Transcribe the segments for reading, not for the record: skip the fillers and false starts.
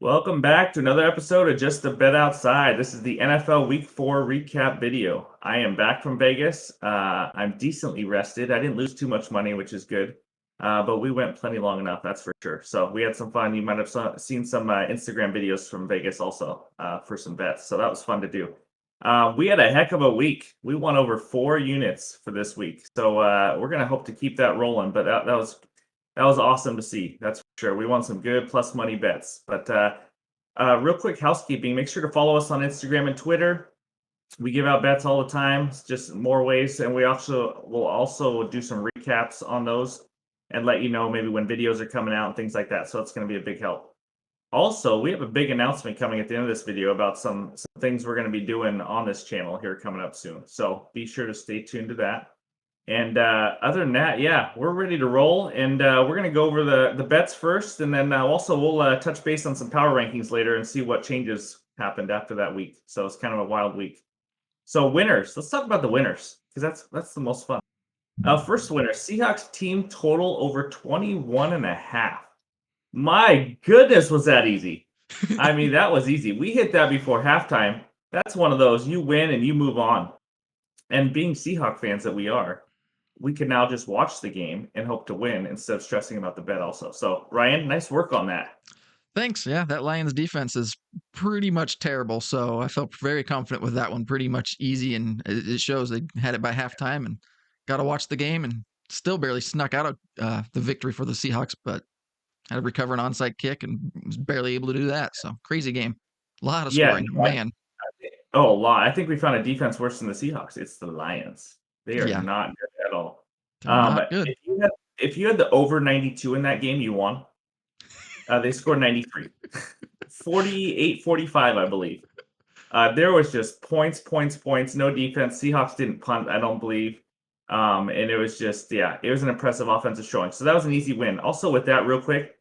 Welcome back to another episode of Just a Bet Outside. This is the NFL Week 4 recap video. I am back from Vegas. I'm decently rested. I didn't lose too much money, which is good. But we went plenty long enough, that's for sure. So we had some fun. You might have seen some Instagram videos from Vegas also for some bets. So that was fun to do. We had a heck of a week. We won over 4 units for this week. So we're going to hope to keep that rolling. But that was awesome to see. That's for sure. We won some good plus money bets. But real quick housekeeping, make sure to follow us on Instagram and Twitter. We give out bets all the time. It's just more ways, and will also do some recaps on those and let you know maybe when videos are coming out and things like that. So it's going to be a big help. Also, we have a big announcement coming at the end of this video about some things we're going to be doing on this channel here coming up soon. So be sure to stay tuned to that. And other than that, yeah, we're ready to roll. And we're going to go over the bets first. And then also we'll touch base on some power rankings later and see what changes happened after that week. So it's kind of a wild week. So winners, let's talk about the winners because that's the most fun. First winner, Seahawks team total over 21.5. My goodness, was that easy? I mean, that was easy. We hit that before halftime. That's one of those you win and you move on. And being Seahawk fans that we are, we can now just watch the game and hope to win instead of stressing about the bet also. So, Ryan, nice work on that. Thanks. Yeah, that Lions defense is pretty much terrible. So I felt very confident with that one. Pretty much easy, and it shows they had it by halftime and got to watch the game and still barely snuck out the victory for the Seahawks, but had to recover an onside kick and was barely able to do that. So crazy game, a lot of Yeah, scoring, no, man. oh, a lot. I think we found a defense worse than the Seahawks. It's the Lions. They are Yeah, not good at all. they're not But good. if you had the over 92 in that game, you won. They scored 93. 48-45, I believe. There was just points, points, points, no defense. Seahawks didn't punt, I don't believe. And it was just, yeah, it was an impressive offensive showing. So that was an easy win. Also, with that, real quick,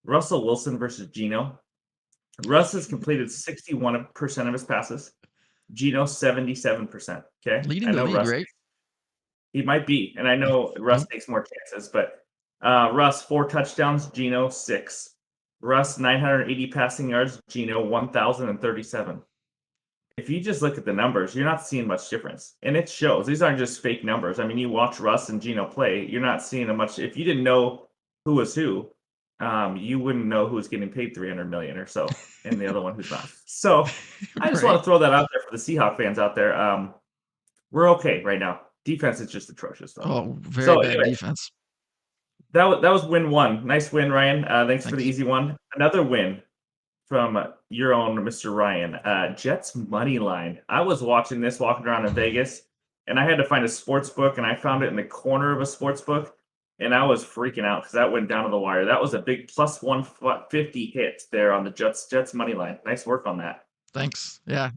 Russell Wilson versus Geno. Russ has completed 61% of his passes. Geno 77%. Okay, Leading I the know league, Russ. right? He might be, and I know Russ Yep. takes more chances, but Russ 4 touchdowns, Geno 6. Russ 980 passing yards, Geno 1,037. If you just look at the numbers, you're not seeing much difference, and it shows. These aren't just fake numbers. I mean, you watch Russ and Geno play, you're not seeing a much. If you didn't know who was who, you wouldn't know who's getting paid 300 million or so, and the other one who's not. So I just want Right. to throw that out there for the Seahawk fans out there. We're okay right now. Defense is just atrocious, though. Oh, very So bad anyway, defense. that was win one. Nice win, Ryan. Thanks for the Thanks. easy one. Another win from your own Mr. Ryan. Jets money line. I was watching this walking around in Vegas, and I had to find a sports book, and I found it in the corner of a sports book, and I was freaking out because that went down to the wire. That was a big plus 150 hit there on the Jets money line. Nice work on that. Thanks. Yeah,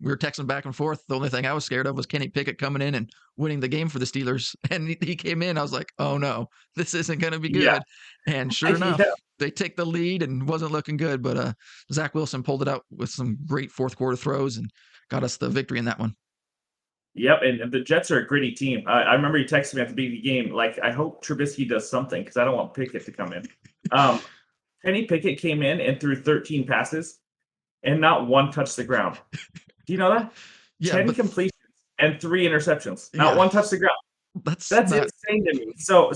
we were texting back and forth. The only thing I was scared of was Kenny Pickett coming in and winning the game for the Steelers. And he came in. I was like, oh no, this isn't going to be Yeah, good. And sure enough, yeah. they take the lead and wasn't looking good. But Zach Wilson pulled it out with some great fourth quarter throws and got us the victory in that one. Yep, and the Jets are a gritty team. I remember you texted me at the beginning of the game, like, I hope Trubisky does something because I don't want Pickett to come in. Um, Kenny Pickett came in and threw 13 passes, and not one touched the ground. Do you know that? Yeah, 10 but completions and 3 interceptions. Not yeah, one touched the ground. that's That's not. insane to me. So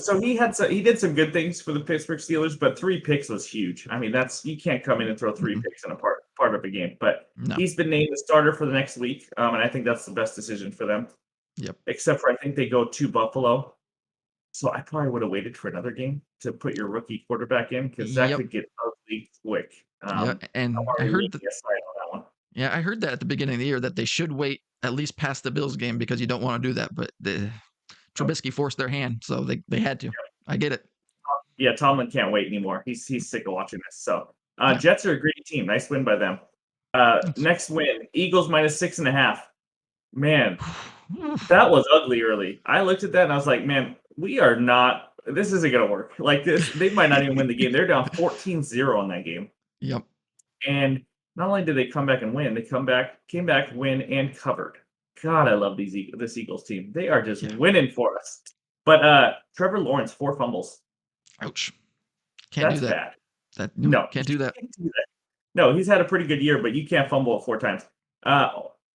he did some good things for the Pittsburgh Steelers, but 3 picks was huge. I mean, that's you can't come in and throw 3 picks in a part of a game. But No. he's been named the starter for the next week, and I think that's the best decision for them. Yep. Except for I think they go to Buffalo. So I probably would have waited for another game to put your rookie quarterback in because that Yep. could get ugly quick. Yeah. I And want I to lean heard that. yes side on that one. Yeah, I heard that at the beginning of the year that they should wait at least past the Bills game because you don't want to do that. But Yep, Trubisky forced their hand, so they had to. yep. I get it. Yeah, Tomlin can't wait anymore. He's sick of watching this. So Yeah. Jets are a great team. Nice win by them. Thanks. Next win, Eagles -6.5. Man, that was ugly early. I looked at that and I was like, man, we are not. This isn't gonna work. Like this, they might not even win the game. They're down 14-0 in that game. Yep. And not only did they come back and win, they came back, win, and covered. God, I love this Eagles team. They are just Yeah. winning for us. But Trevor Lawrence, 4 fumbles. Ouch. Can't do That's that. bad. Nope. No, Can't you do that. can't do that. No, he's had a pretty good year, but you can't fumble it 4 times.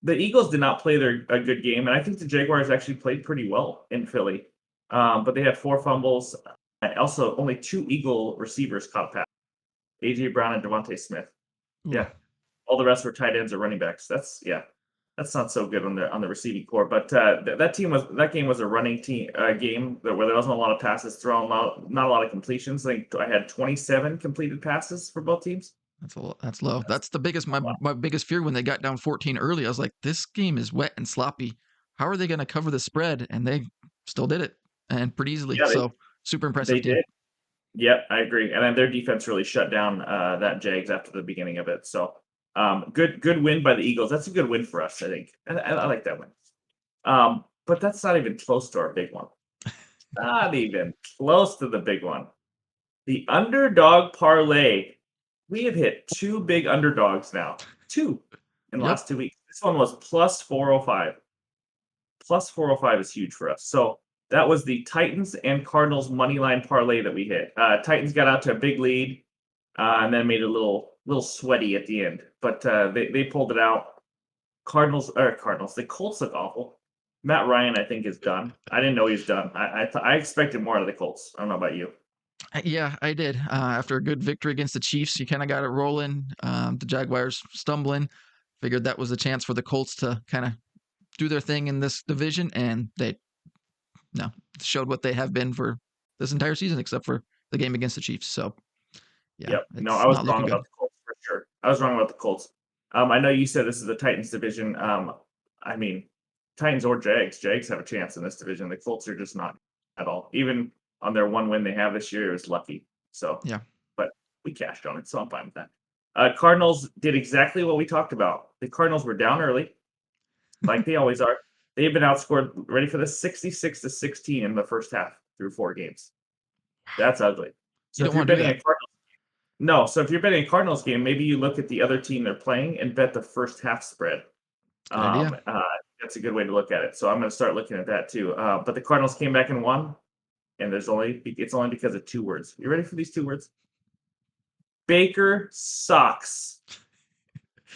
The Eagles did not play a good game, and I think the Jaguars actually played pretty well in Philly. But they had 4 fumbles. Also, only 2 Eagle receivers caught pass. A.J. Brown and Devontae Smith. Ooh, Yeah, all the rest were tight ends or running backs. That's not so good on the receiving core. But that game was a running game where there wasn't a lot of passes thrown, not a lot of completions. I think I had 27 completed passes for both teams. that's low. That's the biggest my biggest fear when they got down 14 early. I was like, this game is wet and sloppy. How are they going to cover the spread? And they still did it, and pretty easily. Yeah, So super they impressive team. did. Yep, I agree. And then their defense really shut down that Jags after the beginning of it. So good win by the Eagles. That's a good win for us, I think. And I like that win. But that's not even close to our big one. Not even close to the big one. The underdog parlay. We have hit 2 big underdogs now. 2 in the Yep. last 2 weeks. This one was plus 405. Plus 405 is huge for us. So that was the Titans and Cardinals money line parlay that we hit. Titans got out to a big lead and then made it a little sweaty at the end, but they pulled it out. Cardinals. The Colts look awful. Matt Ryan, I think, is done. I didn't know he was done. I expected more out of the Colts. I don't know about you. Yeah, I did. After a good victory against the Chiefs, you kind of got it rolling. The Jaguars stumbling. Figured that was a chance for the Colts to kind of do their thing in this division, and they showed what they have been for this entire season, except for the game against the Chiefs. So yeah, Yep. No, I it's was not wrong looking about good. the Colts for sure. I was wrong about the Colts. I know you said this is the Titans division. I mean, Titans or Jags. Jags have a chance in this division. The Colts are just not at all. Even on their 1 win they have this year, it was lucky. So, Yeah. but we cashed on it, so I'm fine with that. Cardinals did exactly what we talked about. The Cardinals were down early, like they always are. They've been outscored. Ready for this? 66-16 in the first half through 4 games. That's ugly. You So don't if you're want to do betting a that. Cardinals no, so if you're betting a Cardinals game, maybe you look at the other team they're playing and bet the first half spread. Good idea. That's a good way to look at it. So I'm going to start looking at that too. But the Cardinals came back and won, and it's only because of 2 words. You ready for these 2 words? Baker sucks.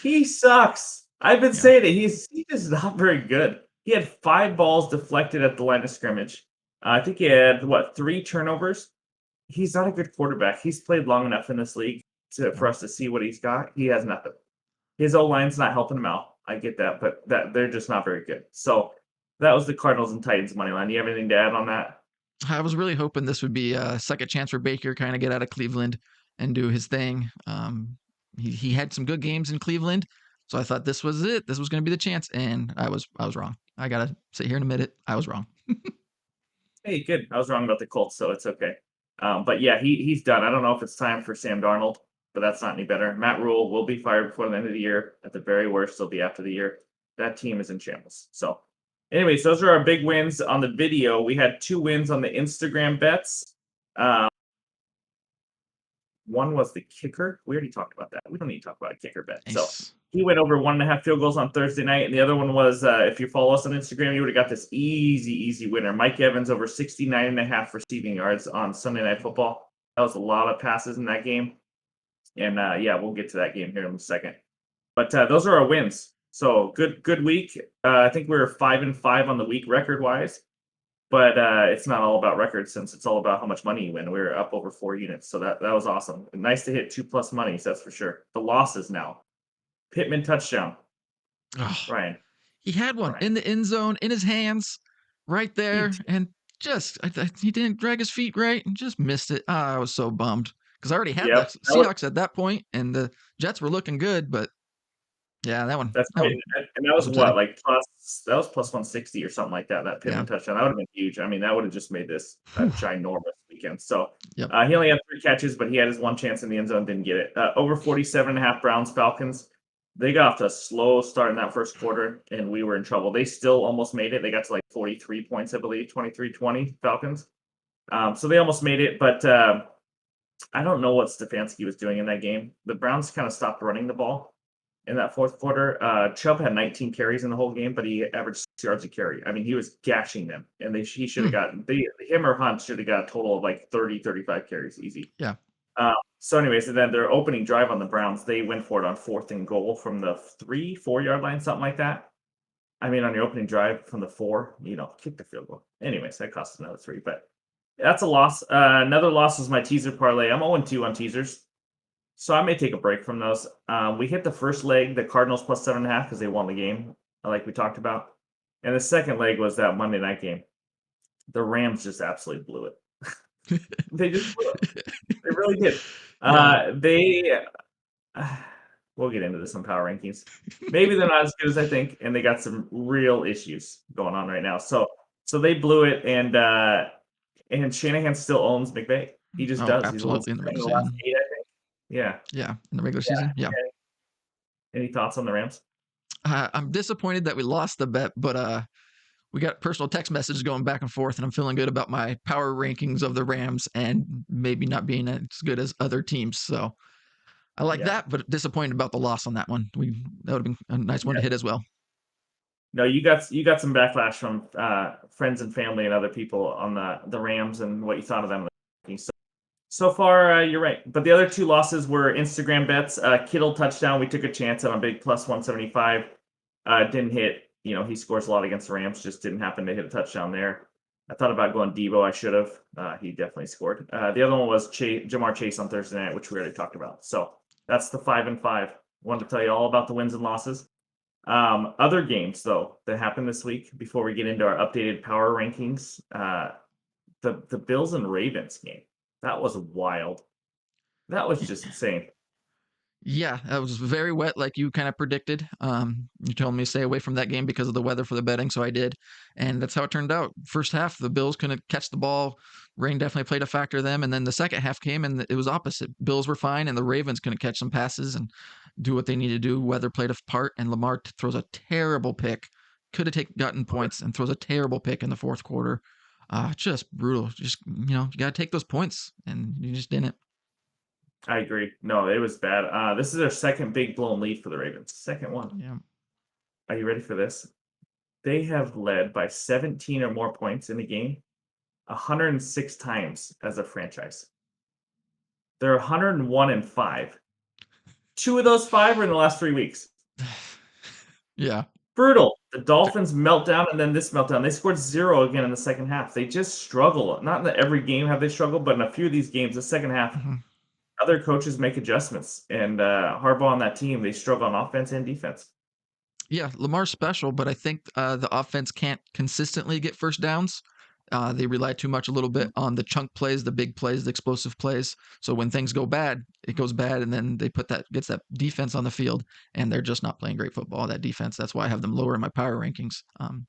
He sucks. I've been Yeah. saying it. He's just not very good. He had 5 balls deflected at the line of scrimmage. I think he had 3 turnovers. He's not a good quarterback. He's played long enough in this league for us to see what he's got. He has nothing. His O-line's not helping him out. I get that, but they're just not very good. So that was the Cardinals and Titans money line. Do you have anything to add on that? I was really hoping this would be a second chance for Baker, kind of get out of Cleveland and do his thing. He had some good games in Cleveland, so I thought this was it. This was going to be the chance, and I was wrong. I gotta sit here and admit it. I was wrong. Hey, good. I was wrong about the Colts, so it's okay. But yeah, he's done. I don't know if it's time for Sam Darnold, but that's not any better. Matt Rule will be fired before the end of the year. At the very worst, it'll be after the year. That team is in shambles. So, anyways, those are our big wins on the video. We had 2 wins on the Instagram bets. One was the kicker. We already talked about that. We don't need to talk about a kicker bet. So Nice. he went over 1.5 field goals on Thursday night. And the other one was, if you follow us on Instagram, you would have got this easy winner. Mike Evans over 69.5 receiving yards on Sunday Night Football. That was a lot of passes in that game. And yeah, we'll get to that game here in a second. But those are our wins. So good week. I think we were 5-5 on the week record wise. But it's not all about records since it's all about how much money you win. We were up over 4 units, so that was awesome. Nice to hit 2+ monies, that's for sure. The losses now. Pittman touchdown. Oh, Ryan. he had one in the end zone in his hands, right there, and just he didn't drag his feet right and just missed it. I was so bummed because I already had the Yep. Seahawks at that point, and the Jets were looking good, but yeah, that one That's that right. one And that was was what, upsetting. like that was plus 160 or something like that. That Yeah. Pittman touchdown. That would have been huge. I mean, that would have just made this a Whew. ginormous weekend. So Yep. he only had 3 catches, but he had his 1 chance in the end zone, didn't get it. Over 47.5 Browns Falcons. They got off to a slow start in that first quarter, and we were in trouble. They still almost made it. They got to like 43 points, I believe, 23-20 Falcons. So they almost made it, but I don't know what Stefanski was doing in that game. The Browns kind of stopped running the ball in that fourth quarter. Chubb had 19 carries in the whole game, but he averaged 6 yards a carry. I mean, he was gashing them, and he should have gotten him or Hunt should have got a total of like 30, 35 carries easy. Yeah. So anyways, and then their opening drive on the Browns, they went for it on 4th and goal from the 3-4 yard line, something like that. I mean, on your opening drive from the 4, kick the field goal. Anyways, that cost another 3, but that's a loss. Another loss was my teaser parlay. I'm 0-2 on teasers, so I may take a break from those. We hit the first leg, the Cardinals plus 7.5 because they won the game, like we talked about. And the second leg was that Monday night game. The Rams just absolutely blew it. They just blew it. They really did. Yeah. We'll get into this on power rankings. Maybe they're not as good as I think, and they got some real issues going on right now. So they blew it, and Shanahan still owns McVay. He just Oh, does. He's won absolutely in the in regular the last season. 8, I think. Yeah. Yeah, in the regular Yeah. season. Yeah. Any thoughts on the Rams? I'm disappointed that we lost the bet, but we got personal text messages going back and forth, and I'm feeling good about my power rankings of the Rams and maybe not being as good as other teams. So I like Yeah. that, but disappointed about the loss on that one. That would have been a nice one to Yeah. hit as well. No, you got some backlash from friends and family and other people on the Rams and what you thought of them. So far, you're right. But the other 2 losses were Instagram bets. Kittle touchdown. We took a chance on a big plus 175. Didn't hit. He scores a lot against the Rams. Just didn't happen to hit a touchdown there. I thought about going Debo. I should have. He definitely scored. The other one was Jamar Chase on Thursday night, which we already talked about. So that's the 5-5. Wanted to tell you all about the wins and losses. Other games though that happened this week before we get into our updated power rankings. The Bills and Ravens game. That was wild. That was just insane. Yeah, that was very wet, like you kind of predicted. You told me to stay away from that game because of the weather for the betting, so I did, and that's how it turned out. First half, the Bills couldn't catch the ball. Rain definitely played a factor them, and then the second half came and it was opposite. Bills were fine, and the Ravens couldn't catch some passes and do what they needed to do. Weather played a part, and Lamar throws a terrible pick. Could have gotten points and throws a terrible pick in the fourth quarter. Just brutal. Just you got to take those points, and you just didn't. I agree. No, it was bad. This is their second big blown lead for the Ravens. Second one. Yeah. Are you ready for this? They have led by 17 or more points in a game 106 times as a franchise. They're 101-5. 2 of those 5 are in the last 3 weeks. Yeah. Brutal. The Dolphins meltdown and then this meltdown. They scored 0 again in the second half. They just struggle. Not in every game have they struggled, but in a few of these games, the second half, Mhm. other coaches make adjustments. And Harbaugh on that team, they struggle on offense and defense. Yeah, Lamar's special, but I think the offense can't consistently get first downs. They rely too much a little bit on the chunk plays, the big plays, the explosive plays. So when things go bad, it goes bad, and then they gets that defense on the field, and they're just not playing great football. That defense. That's why I have them lower in my power rankings,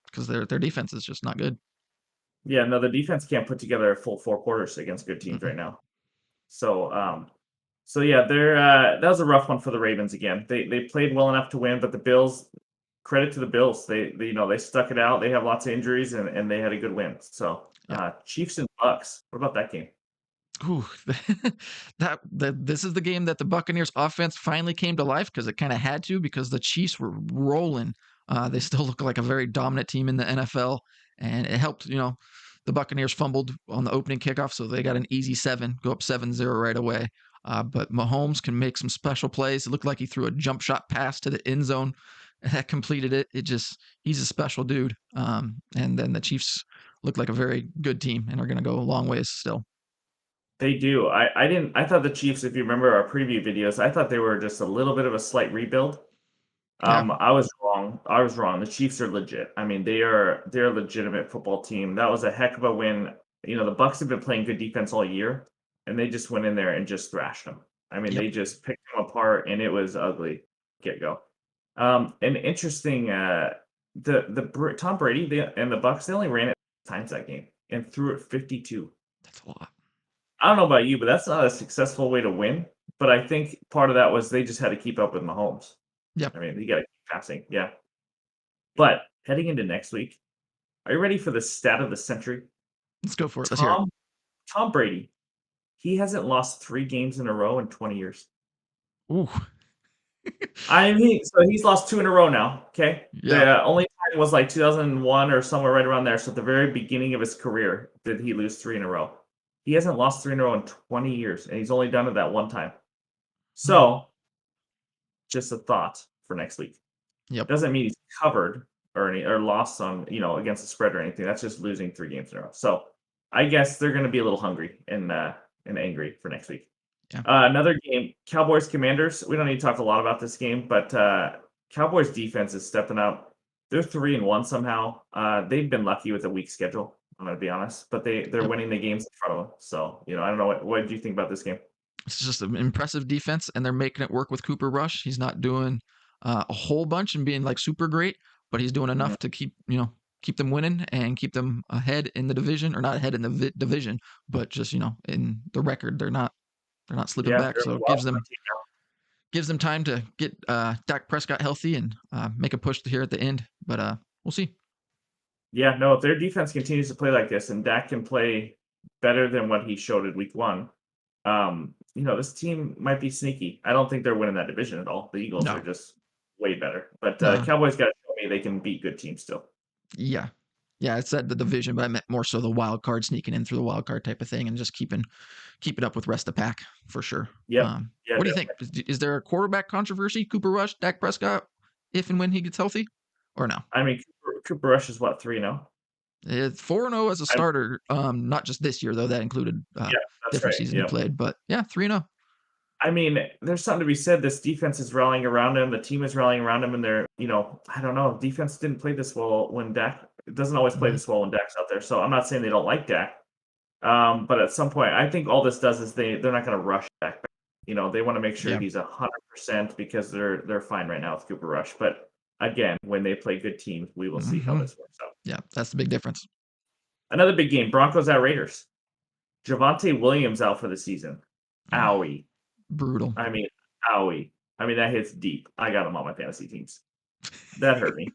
because their defense is just not good. Yeah, no, the defense can't put together a full 4 quarters against good teams Mm-mm. right now. So yeah, they're that was a rough one for the Ravens again. They played well enough to win, but the Bills, credit to the Bills. They stuck it out. They have lots of injuries and they had a good win. So Yeah. Chiefs and Bucks. What about that game? Ooh, this is the game that the Buccaneers offense finally came to life because it kind of had to because the Chiefs were rolling. They still look like a very dominant team in the NFL, and it helped. The Buccaneers fumbled on the opening kickoff, so they got an easy 7, go up 7-0 right away. But Mahomes can make some special plays. It looked like he threw a jump shot pass to the end zone that completed it. He's a special dude. And then the Chiefs look like a very good team and are going to go a long ways still. They do. I thought the Chiefs, if you remember our preview videos, I thought they were just a little bit of a slight rebuild. Yeah. I was wrong. I was wrong. The Chiefs are legit. I mean, they're a legitimate football team. That was a heck of a win. The Bucks have been playing good defense all year, and they just went in there and just thrashed them. I mean, Yep. they just picked them apart, and it was ugly. Get go. And interesting. Tom Brady and the Bucks, they only ran it times that game and threw it 52. That's a lot. I don't know about you, but that's not a successful way to win. But I think part of that was they just had to keep up with Mahomes. Yep. I mean, you got to keep passing. Yeah. But heading into next week, are you ready for the stat of the century? Let's go for it. Let's hear it. Tom Brady, he hasn't lost 3 games in a row in 20 years. Ooh. So he's lost 2 in a row now, okay? Yeah. The only time was like 2001 or somewhere right around there. So at the very beginning of his career did he lose 3 in a row. He hasn't lost 3 in a row in 20 years, and he's only done it that one time. Hmm. So, just a thought for next week. Yep. Doesn't mean he's covered or lost on, against the spread or anything. That's just losing 3 games in a row. So, I guess they're gonna be a little hungry and angry for next week. Yeah. Another game, Cowboys Commanders. We don't need to talk a lot about this game, but Cowboys defense is stepping up. They're 3-1 somehow. They've been lucky with a weak schedule. I'm gonna be honest, but they're Yep. winning the games in front of them. So I don't know what do you think about this game? It's just an impressive defense, and they're making it work with Cooper Rush. He's not doing a whole bunch and being like super great, but he's doing Mhm. enough to keep them winning and keep them ahead in the division, or not ahead in the division, but just in the record they're not slipping Yeah, back. they're a So it wild gives card them team now. gives them time to get Dak Prescott healthy and make a push here at the end. But we'll see. Yeah, no, if their defense continues to play like this and Dak can play better than what he showed in week one, this team might be sneaky. I don't think they're winning that division at all. The Eagles are No, just way better. But no, Cowboys got to show me they can beat good teams still. yeah, yeah. I said the division, but I meant more so the wild card, sneaking in through the wild card type of thing, and just keep it up with rest of the pack for sure. Yep. Yeah, What do you think? Is there a quarterback controversy? Cooper Rush, Dak Prescott, if and when he gets healthy, or no? I mean, Cooper Rush is what, 3-0? It's 4-0 as a I starter. Not just this year though. That included Yeah, that's different right. season he Yeah. played. But yeah, 3-0. I mean, there's something to be said. This defense is rallying around him. The team is rallying around him, and I don't know. Defense didn't play this well when Dak. It doesn't always play Mm-hmm. this well when Dak's out there. So I'm not saying they don't like Dak. But at some point, I think all this does is they're not going to rush Dak back. They want to make sure Yeah. he's 100% because they're fine right now with Cooper Rush. But again, when they play good teams, we will see how Mm-hmm. this works out. Yeah, that's the big difference. Another big game: Broncos at Raiders. Javonte Williams out for the season. Oh, Owie. brutal. I mean, owie. I mean, that hits deep. I got him on my fantasy teams. That hurt me.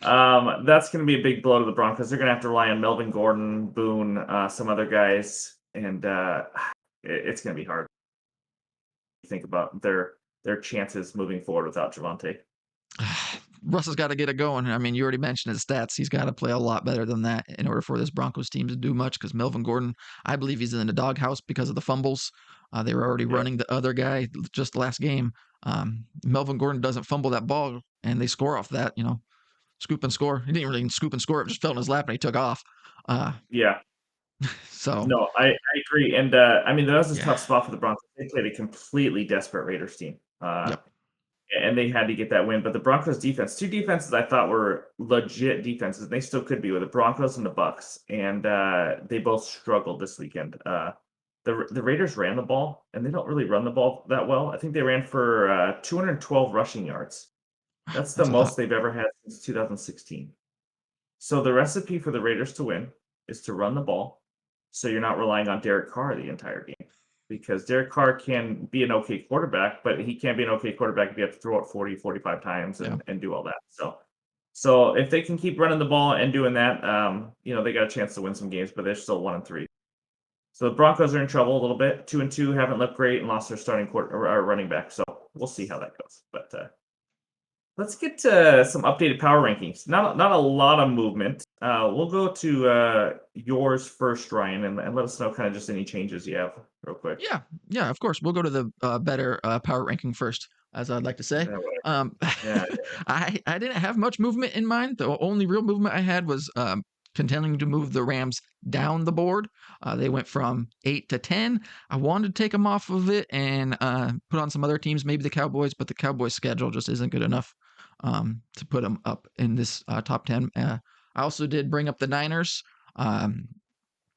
That's going to be a big blow to the Broncos. They're going to have to rely on Melvin Gordon, Boone, some other guys, and it's going to be hard to think about their chances moving forward without Javante. Russ has got to get it going. I mean, you already mentioned his stats. He's got to play a lot better than that in order for this Broncos team to do much because Melvin Gordon, I believe he's in the doghouse because of the fumbles. They were already Yep. running the other guy just last game. Melvin Gordon doesn't fumble that ball, and they score off that, scoop and score. He didn't really scoop and score. It just fell in his lap, and he took off. Yeah. So, No, I agree. And I mean, that was a yeah. tough spot for the Broncos. They played a completely desperate Raiders team. Yep. And they had to get that win. But the Broncos defense, two defenses I thought were legit defenses, and they still could be with the Broncos and the Bucks, and they both struggled this weekend. The Raiders ran the ball, and they don't really run the ball that well. I think they ran for 212 rushing yards. Wow, That's the that's a lot. most they've ever had since 2016. So the recipe for the Raiders to win is to run the ball, so you're not relying on Derek Carr the entire game. Because Derek Carr can be an okay quarterback, but he can't be an okay quarterback if you have to throw it 40, 45 times Yeah. and do all that. So if they can keep running the ball and doing that, they got a chance to win some games, but they're still 1-3. So the Broncos are in trouble a little bit. 2-2, haven't looked great and lost their starting running back. So we'll see how that goes. But let's get to some updated power rankings. Not a lot of movement. We'll go to yours first, Ryan, and let us know kind of just any changes you have real quick. Yeah, of course. We'll go to the better power ranking first, as I'd like to say. Yeah, whatever. Um, Yeah, I didn't have much movement in mind. The only real movement I had was continuing to move the Rams down the board. They went from 8 to 10. I wanted to take them off of it and put on some other teams, maybe the Cowboys, but the Cowboys' schedule just isn't good enough to put them up in this top 10. I also did bring up the Niners. Um,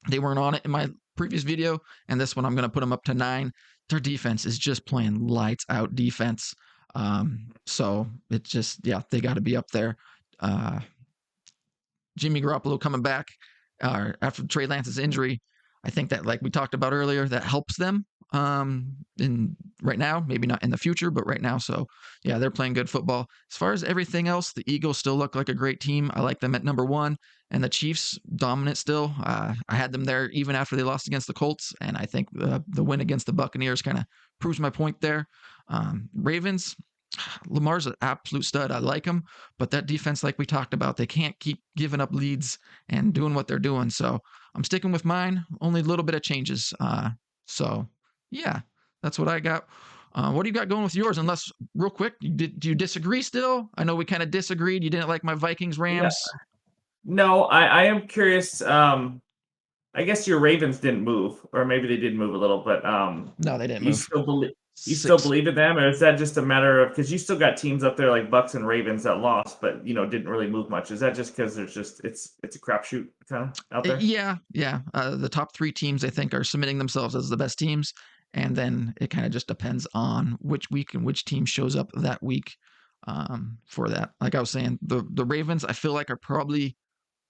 they weren't on it in my previous video, and this one I'm going to put them up to 9. Their defense is just playing lights out defense. So it's just, yeah, they got to be up there. Jimmy Garoppolo coming back after Trey Lance's injury, I think that, like we talked about earlier, that helps them in right now, maybe not in the future, but right now. So yeah, they're playing good football. As far as everything else, the Eagles still look like a great team. I like them at number 1, and the Chiefs dominant still. I had them there even after they lost against the Colts, and I think the win against the Buccaneers kind of proves my point there. Ravens, Lamar's an absolute stud. I like him, but that defense, like we talked about, they can't keep giving up leads and doing what they're doing. So I'm sticking with mine. Only a little bit of changes. So yeah, that's what I got. What do you got going with yours? Unless, real quick, do you disagree still? I know we kind of disagreed. You didn't like my Vikings Yeah. Rams. No, I am curious. I guess your Ravens didn't move, or maybe they did move a little, but No, they didn't you move. still believe you still 6. believe in them, or is that just a matter of because you still got teams up there like Bucks and Ravens that lost, but didn't really move much? Is that just because there's just it's a crapshoot kind of out there? Yeah, yeah. The top 3 teams, I think, are submitting themselves as the best teams, and then it kind of just depends on which week and which team shows up that week for that. Like I was saying, the Ravens, I feel like are probably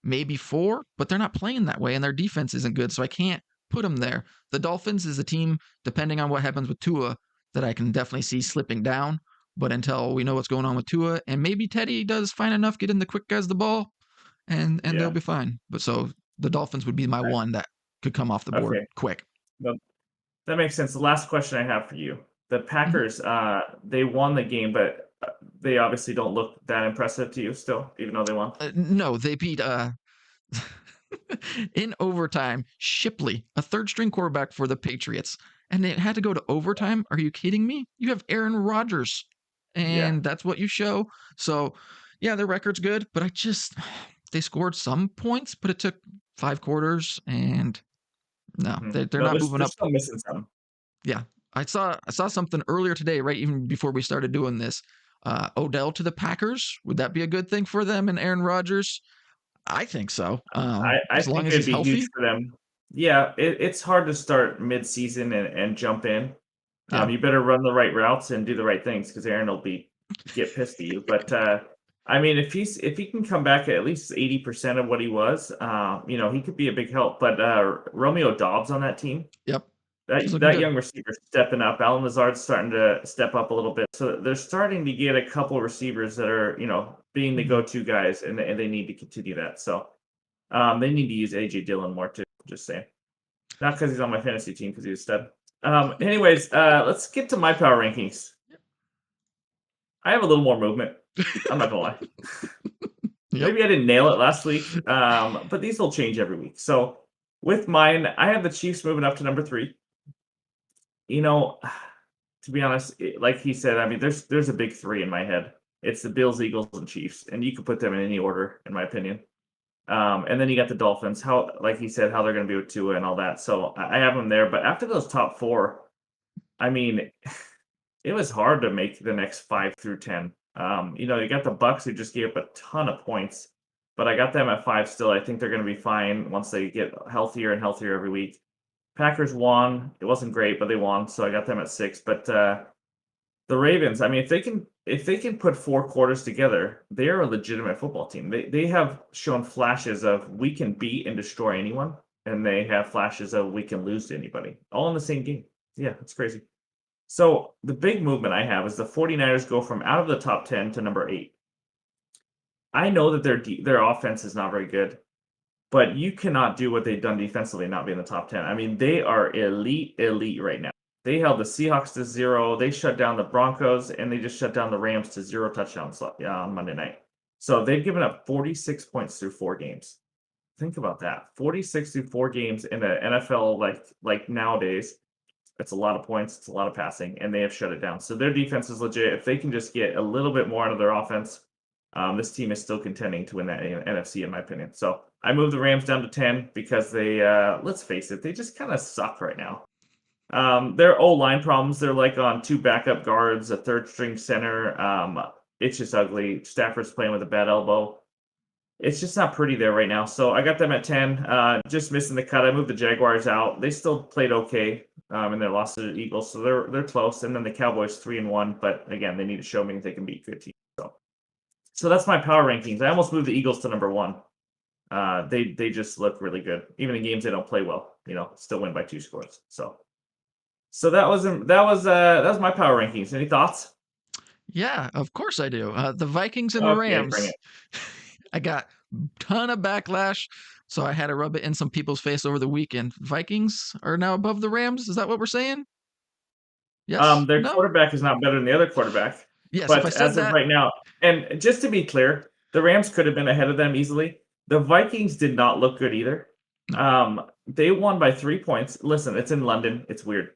maybe 4, but they're not playing that way, and their defense isn't good, so I can't put them there. The Dolphins is a team, depending on what happens with Tua, that I can definitely see slipping down. But until we know what's going on with Tua, and maybe Teddy does fine enough getting the quick guys the ball, and they'll Yeah. be fine. But so the Dolphins would be my one that could come off the board Okay. quick. Well, that makes sense. The last question I have for you: the Mhm. Packers, they won the game, but they obviously don't look that impressive to you still, even though they won. No, they beat in overtime Shipley, a third string quarterback for the Patriots, and it had to go to overtime. Are you kidding me? You have Aaron Rodgers, Yeah. and that's what you show. So yeah, their record's good, but they scored some points, but it took 5 quarters, and no, Hmm. they're No, not there's moving they're up. still missing some. Yeah. I saw something earlier today, right even before we started doing this. Odell to the Packers, would that be a good thing for them and Aaron Rodgers? I think so. I As long think as it'd he's be huge healthy. for them. Yeah, it's hard to start mid-season and jump in. Yeah. You better run the right routes and do the right things because Aaron will get pissed at you. But I mean, if he can come back at least 80% of what he was, he could be a big help. But Romeo Dobbs on that team, Yep. He's that looking that good. young receiver stepping up. Alan Lazard's starting to step up a little bit. So they're starting to get a couple receivers that are being the Mhm. go-to guys, and they need to continue that. So. They need to use AJ Dillon more too. Just saying. Not because he's on my fantasy team, because he's a stud. Anyways, let's get to my power rankings. I have a little more movement. I'm not gonna lie. Yep. Maybe I didn't nail it last week, but these will change every week. So with mine, I have the Chiefs moving up to number 3. You know, to be honest, like he said, I mean, there's a big 3 in my head. It's the Bills, Eagles, and Chiefs, and you can put them in any order, in my opinion. And then you got the Dolphins, how like he said, how they're gonna be with Tua and all that. So I have them there. But after those top 4, I mean, it was hard to make the next 5 through 10. You got the Bucks who just gave up a ton of points, but I got them at 5 still. I think they're gonna be fine once they get healthier and healthier every week. Packers won. It wasn't great, but they won, so I got them at 6. But the Ravens, I mean, if they can put 4 quarters together, they're a legitimate football team. They have shown flashes of we can beat and destroy anyone, and they have flashes of we can lose to anybody, all in the same game. Yeah, it's crazy. So the big movement I have is the 49ers go from out of the top 10 to number 8. I know that their offense is not very good, but you cannot do what they've done defensively and not be in the top 10. I mean, they are elite right now. They held the Seahawks to 0. They shut down the Broncos, and they just shut down the Rams to 0 touchdowns on Monday night. So they've given up 46 points through 4 games. Think about that. 46 through 4 games in the NFL like nowadays. It's a lot of points, it's a lot of passing, and they have shut it down. So their defense is legit. If they can just get a little bit more out of their offense, this team is still contending to win that NFC, in my opinion. So I moved the Rams down to 10 because they, let's face it, they just kind of suck right now. Their O line problems, they're like on 2 backup guards, a third string center. It's just ugly. Stafford's playing with a bad elbow. It's just not pretty there right now. So I got them at 10, just missing the cut. I moved the Jaguars out. They still played okay in their loss to the Eagles, so they're close. And then the Cowboys 3-1, but again, they need to show me if they can beat good teams. So that's my power rankings. I almost moved the Eagles to number 1. They just look really good, even in games they don't play well. Still win by 2 scores. So that was my power rankings. Any thoughts? Yeah, of course I do. The Vikings and the Okay, bring Rams. it. I got ton of backlash, so I had to rub it in some people's face over the weekend. Vikings are now above the Rams. Is that what we're saying? Yes? Their No? quarterback is not better than the other quarterback. Yes, if I But said as of that, right now, and just to be clear, the Rams could have been ahead of them easily. The Vikings did not look good either. no, They won by 3 points. Listen, it's in London. It's weird.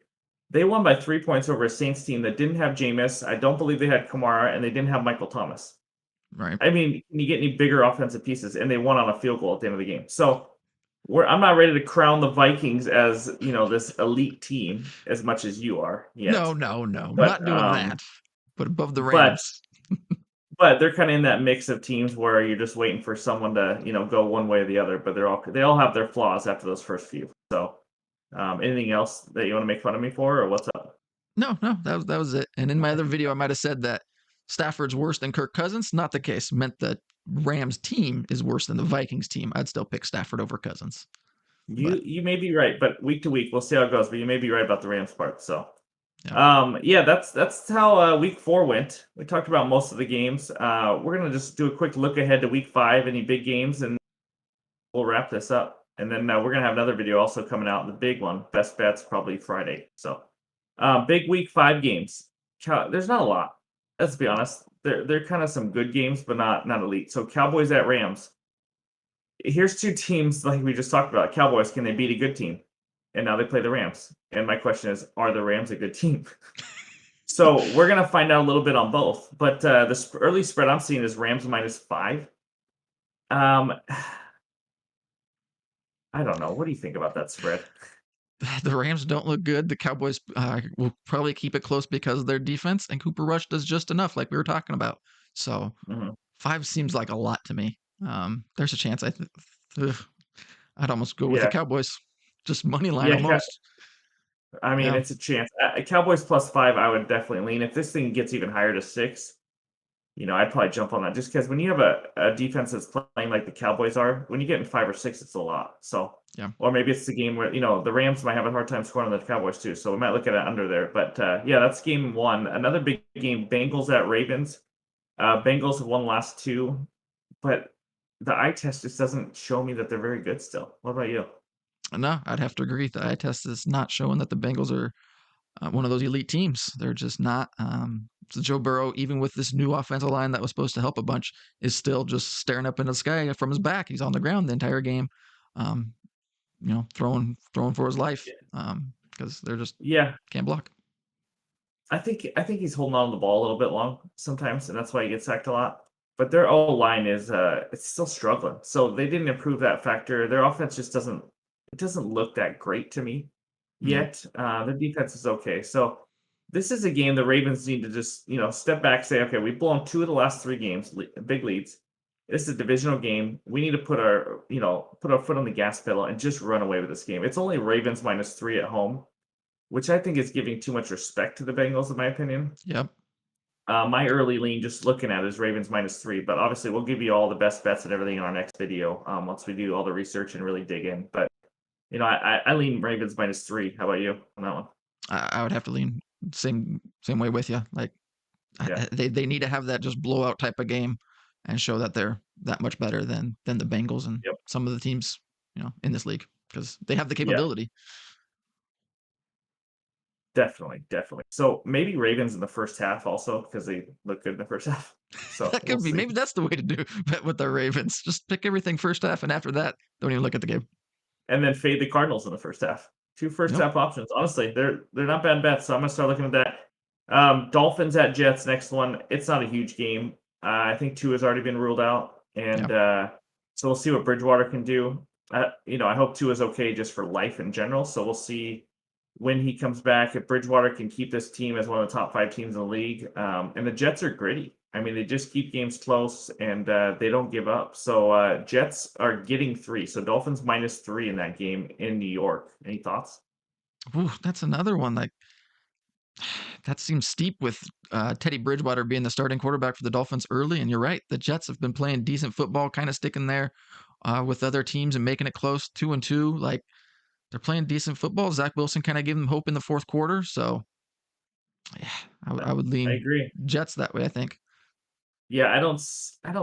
They won by 3 points over a Saints team that didn't have Jameis. I don't believe they had Kamara, and they didn't have Michael Thomas. right? I mean, can you get any bigger offensive pieces? And they won on a field goal at the end of the game. So I'm not ready to crown the Vikings as this elite team as much as you are No, yet. no, no, But not doing that. But above the but Rams. but they're kind of in that mix of teams where you're just waiting for someone to go one way or the other. But they all have their flaws after those first few. So anything else that you want to make fun of me for, or what's up? No, no, that was it. And in my Okay. other video, I might have said that Stafford's worse than Kirk Cousins. Not the case. Meant that Rams team is worse than the Vikings team. I'd still pick Stafford over Cousins. But You may be right, but week to week we'll see how it goes. But you may be right about the Rams part. So yeah, yeah, that's how week 4 went. We talked about most of the games. We're gonna just do a quick look ahead to week 5, any big games, and we'll wrap this up. And then we're gonna have another video also coming out, the big one, best bets, probably Friday. So big week 5 games. There's not a lot. Let's be honest. They're kind of some good games, but not elite. So Cowboys at Rams. Here's two teams like we just talked about. Cowboys, can they beat a good team? And now they play the Rams. And my question is, are the Rams a good team? So we're gonna find out a little bit on both. But the early spread I'm seeing is Rams -5. Um, I don't know. What do you think about that spread? the Rams don't look good. The Cowboys will probably keep it close because of their defense, and Cooper Rush does just enough, like we were talking about. So Mhm. 5 seems like a lot to me. There's a chance ugh, I'd almost go with the Yeah, Cowboys, just money line yeah. almost. I mean, Yeah, it's a chance. Cowboys +5, I would definitely lean. If this thing gets even higher to 6, I'd probably jump on that just because when you have a defense that's playing like the Cowboys are, when you get in 5 or 6, it's a lot. So, yeah. or maybe it's the game where the Rams might have a hard time scoring on the Cowboys too. So we might look at it under there. But yeah, that's game 1. Another big game: Bengals at Ravens. Bengals have won the last 2, but the eye test just doesn't show me that they're very good still. What about you? No, I'd have to agree. The eye test is not showing that the Bengals are one of those elite teams. They're just not. So Joe Burrow, even with this new offensive line that was supposed to help a bunch, is still just staring up into the sky from his back. He's on the ground the entire game, um, throwing for his life because they're just Yeah, can't block. I think he's holding on to the ball a little bit long sometimes, and that's why he gets sacked a lot. But their O line is it's still struggling. So they didn't improve that factor. Their offense just doesn't look that great to me Yeah, yet. Their defense is okay. So this is a game the Ravens need to just step back, say, okay, we've blown 2 of the last 3 games, big leads. This is a divisional game. We need to put our foot on the gas pedal and just run away with this game. It's only Ravens -3 at home, which I think is giving too much respect to the Bengals, in my opinion. yep. My early lean, just looking at it, is Ravens -3, but obviously we'll give you all the best bets and everything in our next video once we do all the research and really dig in. But I lean Ravens -3. How about you on that one? I would have to lean same way with you. Like Yeah, they need to have that just blowout type of game and show that they're that much better than the Bengals and yep, some of the teams in this league because they have the yeah, capability. definitely, definitely. So maybe Ravens in the first half also because they look good in the first half. So That we'll could be. see. Maybe that's the way to do bet with the Ravens. Just pick everything first half, and after that, don't even look at the game. And then fade the Cardinals in the first half. 2 first Nope. half options. Honestly, they're not bad bets, so I'm gonna start looking at that. Dolphins at Jets, next one. It's not a huge game. I think 2 has already been ruled out, Yeah. and so we'll see what Bridgewater can do. I hope 2 is okay just for life in general. So we'll see when he comes back if Bridgewater can keep this team as one of the top 5 teams in the league. And the Jets are gritty. I mean, they just keep games close and they don't give up. So Jets are getting 3. So Dolphins -3 in that game in New York. Any thoughts? Ooh, that's another one. Like that seems steep with Teddy Bridgewater being the starting quarterback for the Dolphins early. And you're right, the Jets have been playing decent football, kind of sticking there with other teams and making it close, 2-2. Like they're playing decent football. Zach Wilson kind of gave them hope in the fourth quarter. So yeah, I would I lean agree. Jets that way. I think. Yeah, I don't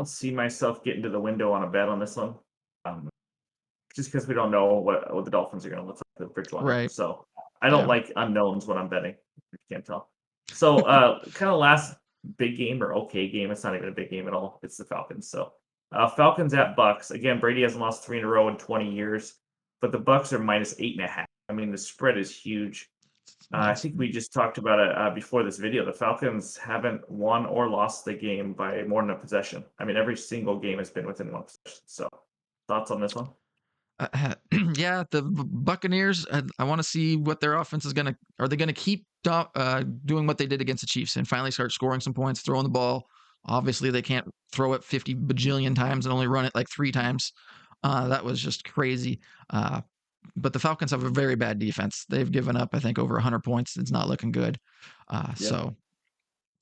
see myself getting to the window on a bet on this one. Um, just because we don't know what the Dolphins are going to look like with Bridgewater. Right. So I don't Yeah. like unknowns when I'm betting. You can't tell. So kind of last big game or okay game. It's not even a big game at all. It's the Falcons. So Falcons at Bucks. Again, Brady hasn't lost 3 in a row in 20 years, but the Bucks are -8.5. I mean, the spread is huge. I think we just talked about it before this video. The Falcons haven't won or lost the game by more than a possession. I mean, every single game has been within 1 possession. So, thoughts on this one? Yeah, the Buccaneers. I want to see what their offense is gonna. Are they gonna keep doing what they did against the Chiefs and finally start scoring some points, throwing the ball? Obviously, they can't throw it 50 bajillion times and only run it like 3 times. That was just crazy. But the Falcons have a very bad defense. They've given up, I think, over 100 points. It's not looking good. Yep. So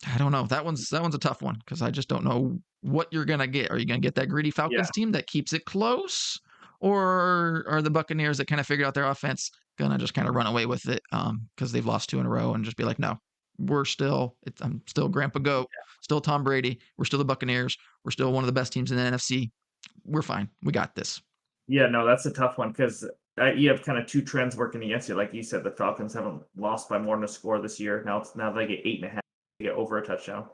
I don't know. That one's a tough one because I just don't know what you're gonna get. Are you gonna get that greedy Yeah. Falcons team that keeps it close, or are the Buccaneers that kind of figured out their offense gonna just kind of run away with it because they've lost 2 in a row and just be like, no, I'm still Grandpa Goat, still Tom Brady, we're still the Buccaneers, we're still one of the best teams in the NFC, we're fine, we got this. Yeah, no, that's a tough one because you have kind of 2 trends working against you. Like you said, the Falcons haven't lost by more than a score this year. Now they get 8.5, they get over a touchdown.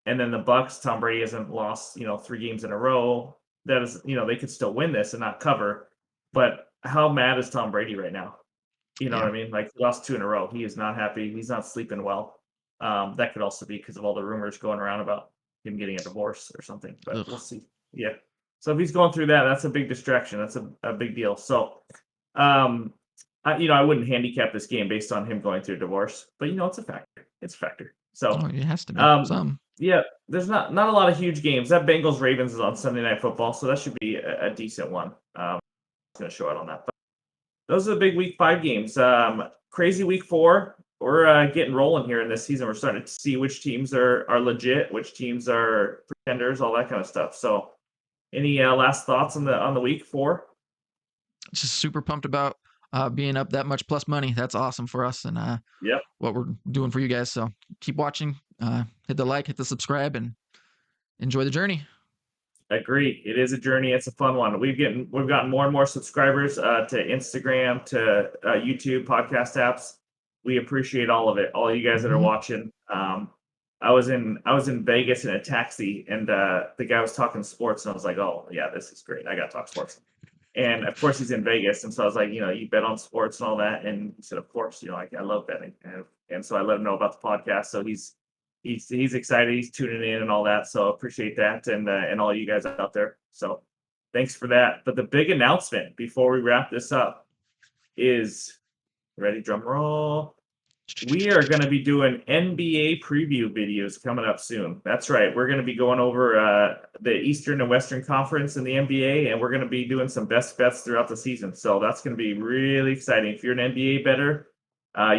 And then the Bucks, Tom Brady hasn't lost, 3 games in a row. That is, they could still win this and not cover. But how mad is Tom Brady right now? You know what Yeah. I mean? Like he lost 2 in a row. He is not happy. He's not sleeping well. That could also be because of all the rumors going around about him getting a divorce or something. But we'll Ugh. see. Yeah. So if he's going through that, that's a big distraction. That's a big deal. So, um, I wouldn't handicap this game based on him going through a divorce, but it's a factor. It's a factor. Oh, So, it has to be um, some. yeah, there's not a lot of huge games. That Bengals Ravens is on Sunday Night Football, so that should be a decent one. It's going to show out on that. But those are the big Week 5 games. Crazy Week 4. We're getting rolling here in this season. We're starting to see which teams are legit, which teams are pretenders, all that kind of stuff. So, any last thoughts on the Week 4? Just super pumped about being up that much plus money. That's awesome for us and Yep. what we're doing for you guys. So keep watching, hit the like, hit the subscribe, and enjoy the journey. Agree. It is a journey. It's a fun one. We've gotten more and more subscribers to Instagram, to YouTube, podcast apps. We appreciate all of it. All you guys that are Mhm. watching. I was in Vegas in a taxi, and the guy was talking sports, and I was like, "Oh yeah, this is great. I got to talk sports." And of course, he's in Vegas, and so I was like, "You bet on sports and all that." And he said, "Of course, I love betting." And so I let him know about the podcast. So he's excited. He's tuning in and all that. So appreciate that and all you guys out there. So thanks for that. But the big announcement before we wrap this up is ready, drum roll. We are going to be doing NBA preview videos coming up soon. That's right. We're going to be going over the Eastern and Western Conference in the NBA, and we're going to be doing some best bets throughout the season. So that's going to be really exciting. If you're an NBA bettor,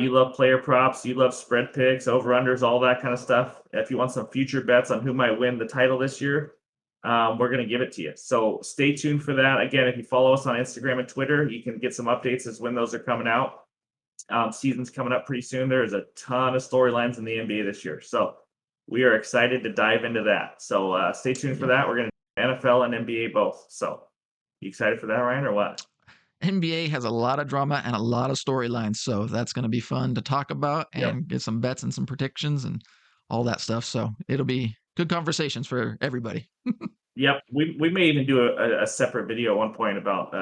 you love player props, you love spread picks, over-unders, all that kind of stuff. If you want some future bets on who might win the title this year, we're going to give it to you. So stay tuned for that. Again, if you follow us on Instagram and Twitter, you can get some updates as when those are coming out. Season's coming up pretty soon. There's a ton of storylines in the NBA this year. So we are excited to dive into that. So stay tuned for Yep. that. We're going to do NFL and NBA both. So you excited for that, Ryan, or what? NBA has a lot of drama and a lot of storylines, so that's going to be fun to talk about Yep. and get some bets and some predictions and all that stuff. So it'll be good conversations for everybody. Yep. We may even do a separate video at one point about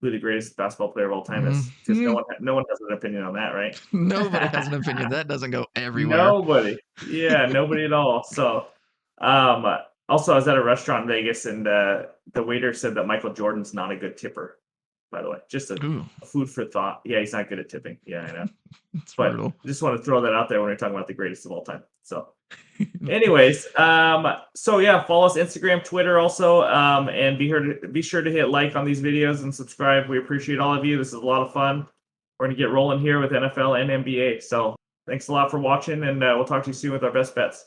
who the greatest basketball player of all time is, because Mhm. no one has an opinion on that, right? Nobody has an opinion. That doesn't go everywhere. Nobody. Yeah, nobody at all. So, um, also, I was at a restaurant in Vegas, and the waiter said that Michael Jordan's not a good tipper. By the way, just a Ooh, food for thought. Yeah, he's not good at tipping. Yeah, I know. it's But brutal. I just want to throw that out there when we're talking about the greatest of all time. So, anyways, so yeah, follow us Instagram, Twitter also, and be sure to hit like on these videos and subscribe. We appreciate all of you. This is a lot of fun. We're gonna get rolling here with NFL and NBA. So thanks a lot for watching, and we'll talk to you soon with our best bets.